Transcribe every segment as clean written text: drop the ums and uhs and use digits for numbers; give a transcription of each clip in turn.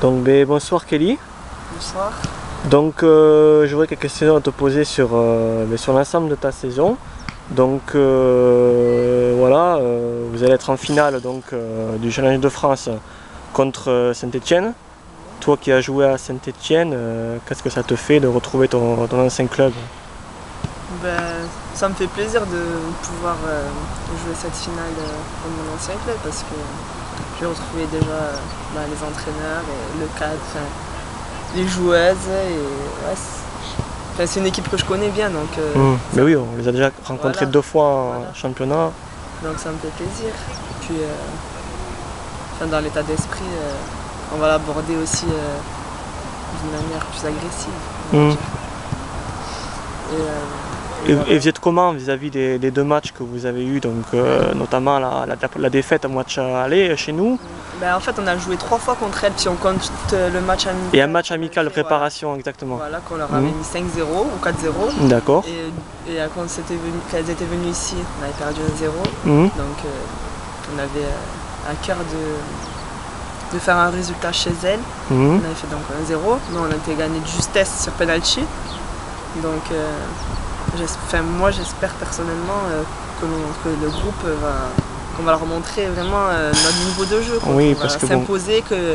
Donc, bonsoir Kelly. Bonsoir. Donc, j'aurais quelques questions à te poser sur l'ensemble de ta saison. Donc, voilà, vous allez être en finale du Challenge de France contre Saint-Étienne. Toi qui as joué à Saint-Étienne, qu'est-ce que ça te fait de retrouver ton ancien club? Ça me fait plaisir de pouvoir jouer cette finale pour mon ancien club parce que j'ai retrouvé déjà les entraîneurs et le cadre, les joueuses et ouais, c'est une équipe que je connais bien donc. Mais oui, on les a déjà rencontrés deux fois en championnat. Donc ça me fait plaisir. Puis dans l'état d'esprit, on va l'aborder aussi d'une manière plus agressive. Et vous êtes comment vis-à-vis des deux matchs que vous avez eus, donc notamment la défaite au match aller chez nous? En fait, on a joué 3 fois contre elles, si on compte le match amical. Et un match amical de préparation, exactement. Voilà, qu'on leur avait mis 5-0 ou 4-0. D'accord. Et quand elles étaient venues ici, on avait perdu 1-0. Donc on avait à cœur de faire un résultat chez elles. On avait fait donc 1-0, mais on a été gagné de justesse sur penalty. Donc moi j'espère personnellement que le groupe qu'on va leur montrer vraiment notre niveau de jeu. Oui, parce que s'imposer que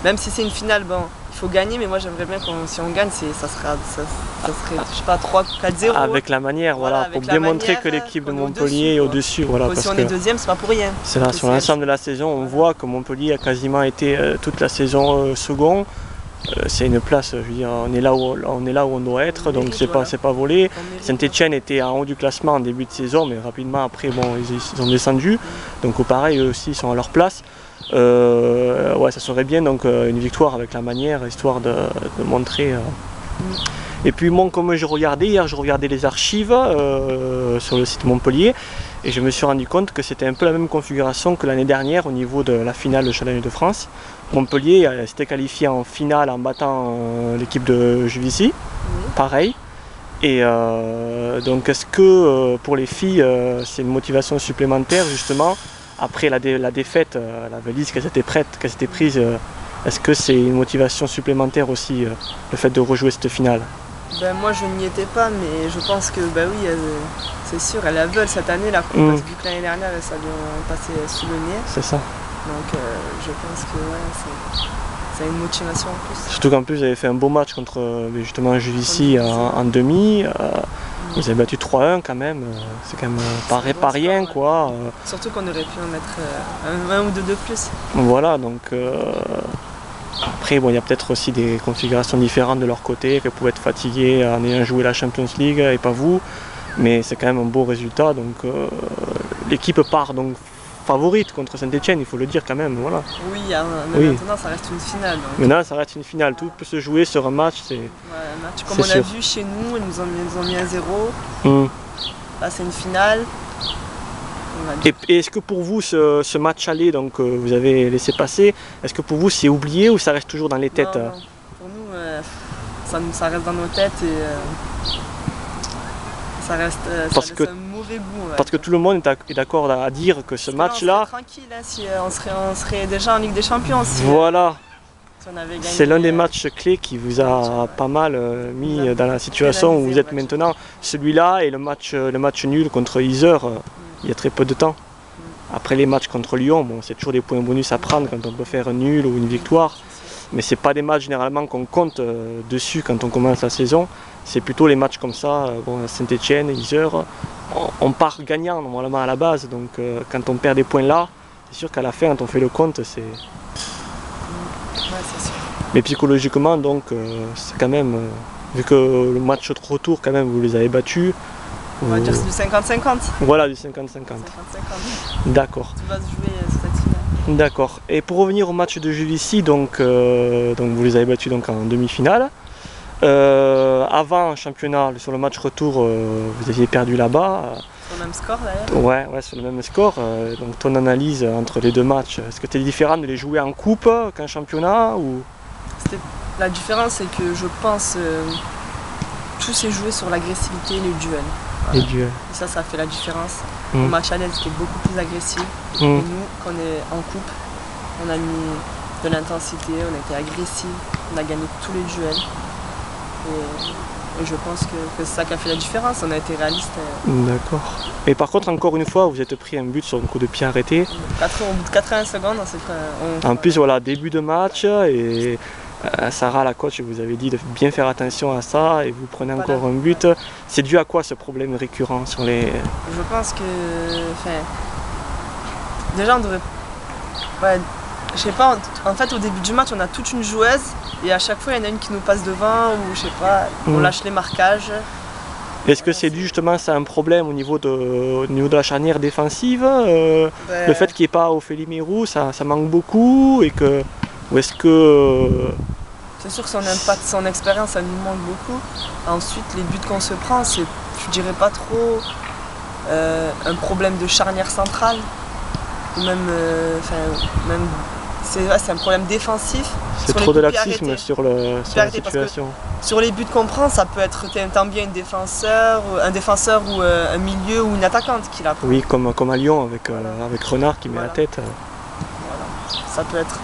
même si c'est une finale, il faut gagner, mais moi j'aimerais bien que si on gagne, ça serait, je sais pas, 3-4-0. Avec la manière, voilà, pour bien montrer que l'équipe de Montpellier est au-dessus. Voilà, si on est deuxième, c'est pas pour rien. C'est là, sur l'ensemble de la saison, on voit que Montpellier a quasiment été toute la saison second. C'est une place, je veux dire, on est là où on doit être, donc c'est pas volé. Saint-Étienne était en haut du classement en début de saison, mais rapidement après, ils ont descendu. Donc pareil, eux aussi, ils sont à leur place. Ouais, ça serait bien donc une victoire avec la manière, histoire de montrer. Et puis moi, comme je regardais les archives sur le site Montpellier, et je me suis rendu compte que c'était un peu la même configuration que l'année dernière au niveau de la finale de Challenge de France. Montpellier s'était qualifié en finale en battant l'équipe de Juvisy, pareil. Et donc est-ce que pour les filles, c'est une motivation supplémentaire justement, après la défaite, la valise qu'elles étaient prises, est-ce que c'est une motivation supplémentaire aussi, le fait de rejouer cette finale? Moi je n'y étais pas, mais je pense que oui, c'est sûr, elles la veulent cette année la coupe, parce que vu que l'année dernière ça lui a passé sous le nez. C'est ça. Donc je pense que c'est une motivation en plus. Surtout qu'en plus vous avez fait un beau match contre justement Juvisy en demi. Vous avez battu 3-1 quand même, c'est quand même pas rien quoi. Surtout qu'on aurait pu en mettre un ou deux de plus. Voilà, donc après il y a peut-être aussi des configurations différentes de leur côté, qu'elles pouvaient être fatiguées en ayant joué la Champions League et pas vous. Mais c'est quand même un beau résultat, donc l'équipe part donc favorite contre Saint-Étienne, il faut le dire quand même. Voilà. Oui, mais maintenant ça reste une finale. Donc. Maintenant ça reste une finale, tout peut se jouer sur un match. Un match comme on a vu chez nous, ils nous ont mis 1-0. Là c'est une finale. Et est-ce que pour vous ce match aller donc, vous avez laissé passer, est-ce que pour vous c'est oublié ou ça reste toujours dans les têtes? Non. Pour nous ça reste dans nos têtes et ça reste un mauvais goût. Parce que tout le monde est d'accord à dire que ce match-là... On serait tranquille, hein, si on serait déjà en Ligue des Champions. Voilà. Si c'est l'un des matchs clés qui vous a pas mal mis dans la situation où vous êtes maintenant. Celui-là et le match nul contre Yzeure, il y a très peu de temps. Après les matchs contre Lyon, c'est toujours des points bonus à prendre quand on peut faire un nul ou une victoire. Mais ce n'est pas des matchs généralement qu'on compte dessus quand on commence la saison. C'est plutôt les matchs comme ça, Saint-Étienne, Yzeure, on part gagnant normalement à la base. Donc quand on perd des points là, c'est sûr qu'à la fin, quand on fait le compte, c'est... Mais psychologiquement, donc, c'est quand même, vu que le match de retour, quand même, vous les avez battus. On va dire c'est du 50-50. Voilà, du 50-50. D'accord. Tu vas se jouer cette finale. D'accord. Et pour revenir au match de Juvisy, donc vous les avez battus donc, en demi-finale. Avant championnat, sur le match retour, vous aviez perdu là-bas. Sur le même score d'ailleurs. Ouais, sur le même score. Donc ton analyse entre les deux matchs, est-ce que c'était différent de les jouer en coupe qu'en championnat ou... La différence, c'est que je pense tout s'est joué sur l'agressivité et les duels. Voilà. Les duels. Et ça fait la différence. Au match aller, c'était beaucoup plus agressif. Et nous, quand on est en coupe, on a mis de l'intensité, on a été agressif, on a gagné tous les duels. Et je pense que c'est ça qui a fait la différence, on a été réaliste. D'accord. Et par contre, encore une fois, vous êtes pris un but sur un coup de pied arrêté. Au bout de 80 secondes, on s'est pris En plus, voilà, début de match, et Sarah, la coach, vous avez dit de bien faire attention à ça, et vous prenez encore un but. C'est dû à quoi ce problème récurrent sur les... Je pense que... déjà, on devrait... Ouais, je sais pas, en fait, au début du match, on a toute une joueuse, et à chaque fois, il y en a une qui nous passe devant, ou je sais pas, on lâche les marquages. Est-ce que c'est dû justement à un problème au niveau de la charnière défensive, le fait qu'il n'y ait pas Ophélie Mirou, ça manque beaucoup, et que... Ou est-ce que... C'est sûr que son impact, son expérience, ça nous manque beaucoup. Ensuite, les buts qu'on se prend, c'est, je dirais pas trop, un problème de charnière centrale, ou même c'est un problème défensif. C'est trop de laxisme sur la situation. Sur les buts qu'on prend, ça peut être tant bien un défenseur ou un milieu ou une attaquante qui la prend. Oui, comme à Lyon avec Renard qui met la tête. Voilà. Ça peut être...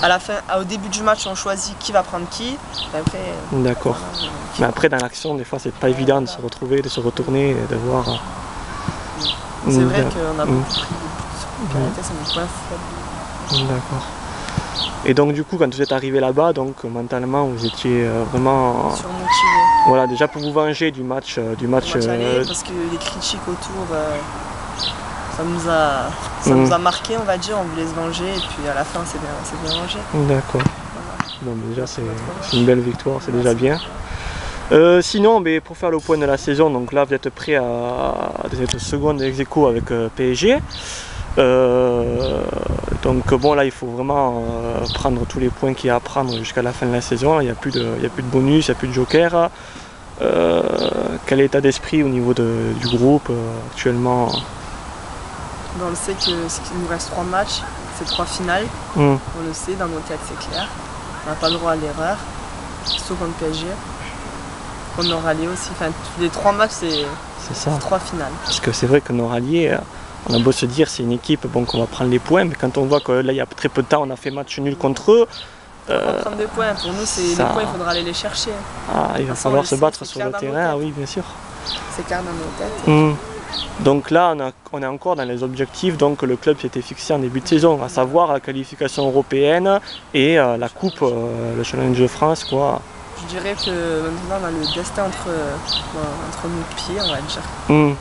à la fin, au début du match, on choisit qui va prendre qui. D'accord. Voilà, mais après, dans l'action, des fois, c'est pas évident de se retrouver, de se retourner, et de voir. C'est vrai qu'on a beaucoup pris de buts. C'est mon point faible. D'accord. Et donc, du coup, quand vous êtes arrivé là-bas, donc mentalement, vous étiez vraiment surmotivé. Voilà, déjà pour vous venger du match aller, parce que les critiques autour. Ça nous a marqué, on va dire, on voulait se venger et puis à la fin c'est bien vengé. D'accord. Voilà. Bon, déjà c'est une belle victoire, c'est déjà bien. Sinon, pour faire le point de la saison, donc là vous êtes prêt à être seconde ex-aequo avec PSG. Donc bon, là il faut vraiment prendre tous les points qu'il y a à prendre jusqu'à la fin de la saison. Il n'y a plus de bonus, il n'y a plus de joker. Quel est l'état d'esprit au niveau du groupe actuellement? On le sait qu'il nous reste 3 matchs, c'est 3 finales. On le sait, dans nos têtes c'est clair. On n'a pas le droit à l'erreur, sauf contre PSG. On aura lié aussi. Enfin, les 3 matchs c'est 3 finales. Parce que c'est vrai qu'on aura lié, on a beau se dire c'est une équipe qu'on va prendre les points, mais quand on voit que là il y a très peu de temps on a fait match nul contre eux. On va prendre des points, pour nous les points il faudra aller les chercher. Ah, il va falloir se battre sur le terrain, oui bien sûr. C'est clair dans nos têtes. Donc là, on est encore dans les objectifs donc, que le club s'était fixé en début de saison, à savoir la qualification européenne et la coupe, le Challenge de France, quoi. Je dirais que maintenant on a le destin entre nos pieds, on va dire.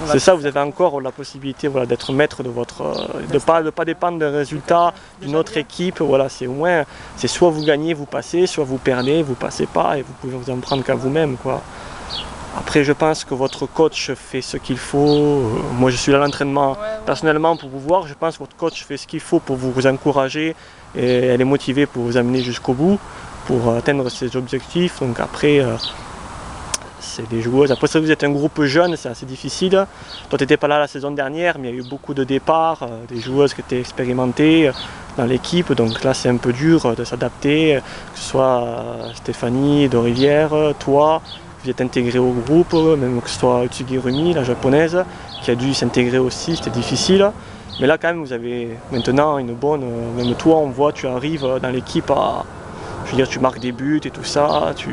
C'est ça, vous avez encore la possibilité d'être maître de votre... de ne pas dépendre des résultats d'une autre équipe. Voilà, c'est au moins, c'est soit vous gagnez, vous passez, soit vous perdez, vous passez pas et vous pouvez vous en prendre qu'à vous-même, quoi. Après, je pense que votre coach fait ce qu'il faut. Moi, je suis là à l'entraînement personnellement pour vous voir. Je pense que votre coach fait ce qu'il faut pour vous encourager et elle est motivée pour vous amener jusqu'au bout, pour atteindre ses objectifs. Donc après, c'est des joueuses. Après, ça, vous êtes un groupe jeune, c'est assez difficile. Toi, tu n'étais pas là la saison dernière, mais il y a eu beaucoup de départs, des joueuses qui étaient expérimentées dans l'équipe. Donc là, c'est un peu dur de s'adapter, que ce soit Stéphanie de Rivière, toi. Vous êtes intégré au groupe, même que ce soit Tsugirumi, la japonaise, qui a dû s'intégrer aussi, c'était difficile. Mais là quand même vous avez maintenant une bonne, même toi on voit, tu arrives dans l'équipe à, je veux dire, tu marques des buts et tout ça, je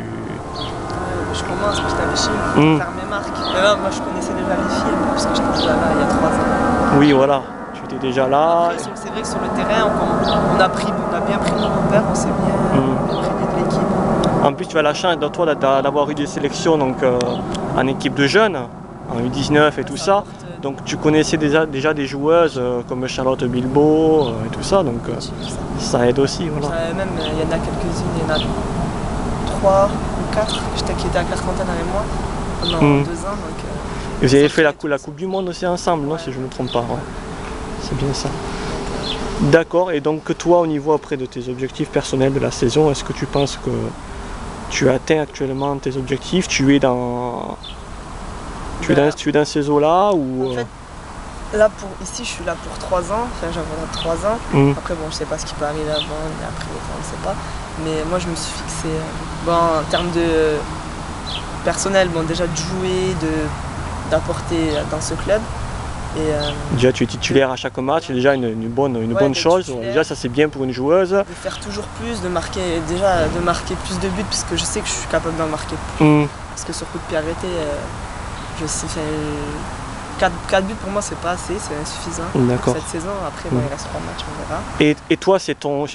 commence petit à petit à faire mes marques. Et là, moi je connaissais déjà les filles, parce que j'étais déjà là il y a 3 ans. Oui voilà, tu étais déjà là. Après, c'est vrai que sur le terrain, on a bien pris nos repères, on s'est bien pris de l'équipe. En plus, tu as la chance de toi d'avoir eu des sélections donc, en équipe de jeunes, en U19 et tout ça. Donc tu connaissais déjà des joueuses comme Charlotte Bilbao et tout ça, donc ça aide aussi. Voilà. Même il y en a quelques-unes, il y en a 3 ou 4 qui étaient à Clairefontaine avec moi pendant 2 ans. Donc, et vous avez fait la Coupe du Monde aussi ensemble, non, si je ne me trompe pas. Ouais. C'est bien ça. D'accord, et donc toi au niveau après de tes objectifs personnels de la saison, est-ce que tu penses que tu atteins actuellement tes objectifs, tu es dans ces eaux-là ou... En fait, là ici je suis là pour 3 ans, enfin j'avais 3 ans. Après bon, je sais pas ce qui peut arriver avant et après on ne sait pas. Mais moi je me suis fixé, en termes de personnel, déjà de jouer, d'apporter dans ce club. Déjà tu es titulaire à chaque match, c'est déjà une bonne chose. Déjà ça c'est bien pour une joueuse. De faire toujours plus, de marquer plus de buts puisque je sais que je suis capable d'en marquer plus. Parce que sur coup de pied arrêté, je sais, 4 buts pour moi c'est pas assez, c'est insuffisant pour cette saison. Après il reste 3 matchs, on verra. Et toi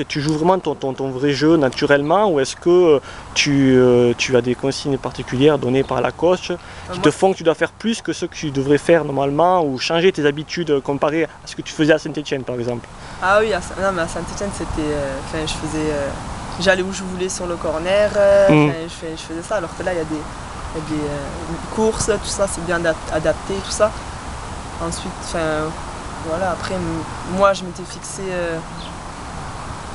tu joues vraiment ton vrai jeu naturellement ou est-ce que tu as des consignes particulières données par la coach qui te font que tu dois faire plus que ce que tu devrais faire normalement ou changer tes habitudes comparé à ce que tu faisais à Saint-Etienne par exemple? Ah oui, non, mais à Saint-Etienne c'était, j'allais où je voulais sur le corner, je faisais ça alors que là il y a des courses, tout ça c'est bien adapté, tout ça. Ensuite, voilà, après moi je m'étais fixé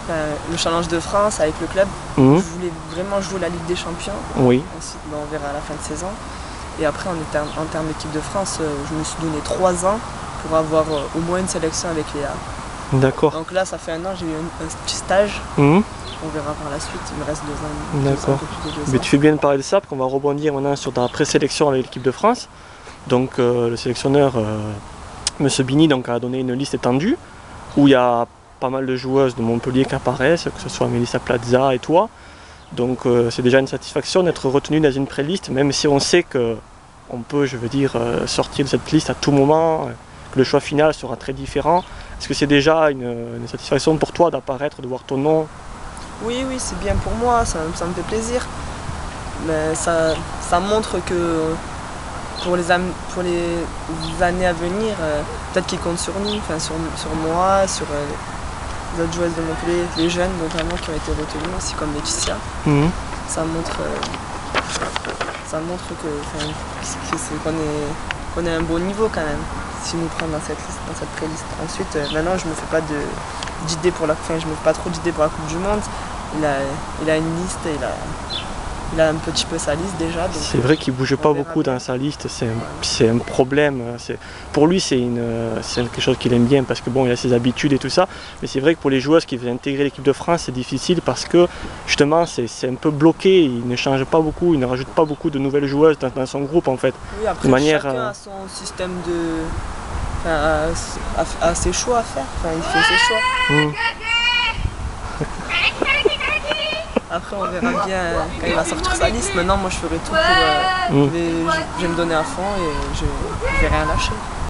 le Challenge de France avec le club. Je voulais vraiment jouer la Ligue des Champions. Oui. Ensuite on verra à la fin de saison. Et après en termes d'équipe de France, je me suis donné 3 ans pour avoir au moins une sélection avec Léa. D'accord. Donc là ça fait 1 an, j'ai eu un petit stage. On verra par la suite, il me reste 2 ans. D'accord. Mais tu fais bien de parler de ça, parce qu'on va rebondir maintenant sur ta présélection avec l'équipe de France. Donc le sélectionneur, M. Bini, a donné une liste étendue, où il y a pas mal de joueuses de Montpellier qui apparaissent, que ce soit Mélissa Plaza et toi. Donc c'est déjà une satisfaction d'être retenu dans une pré-liste, même si on sait qu'on peut, sortir de cette liste à tout moment, que le choix final sera très différent. Est-ce que c'est déjà une satisfaction pour toi d'apparaître, de voir ton nom? Oui, c'est bien pour moi, ça me fait plaisir. Mais ça montre que pour les années à venir, peut-être qu'ils comptent sur nous, sur moi, sur les autres joueuses de Montpellier, les jeunes notamment qui ont été retenus aussi comme Laetitia. Ça montre qu'on est à un bon niveau quand même, si nous prenons dans cette pré-liste. Ensuite, maintenant je me fais pas d'idées pour je me fais pas trop d'idées pour la Coupe du Monde. Il a une liste, il a un petit peu sa liste déjà. C'est vrai qu'il ne bouge pas beaucoup dans sa liste, c'est un problème. Pour lui c'est quelque chose qu'il aime bien parce que il a ses habitudes et tout ça. Mais c'est vrai que pour les joueuses qui veulent intégrer l'équipe de France c'est difficile parce que justement c'est un peu bloqué, il ne change pas beaucoup, il ne rajoute pas beaucoup de nouvelles joueuses dans son groupe en fait. Oui, après chacun a son système a ses choix à faire, il fait ses choix. Après on verra bien quand il va sortir sa liste. Maintenant moi je ferai tout pour... je vais me donner à fond et je vais rien lâcher.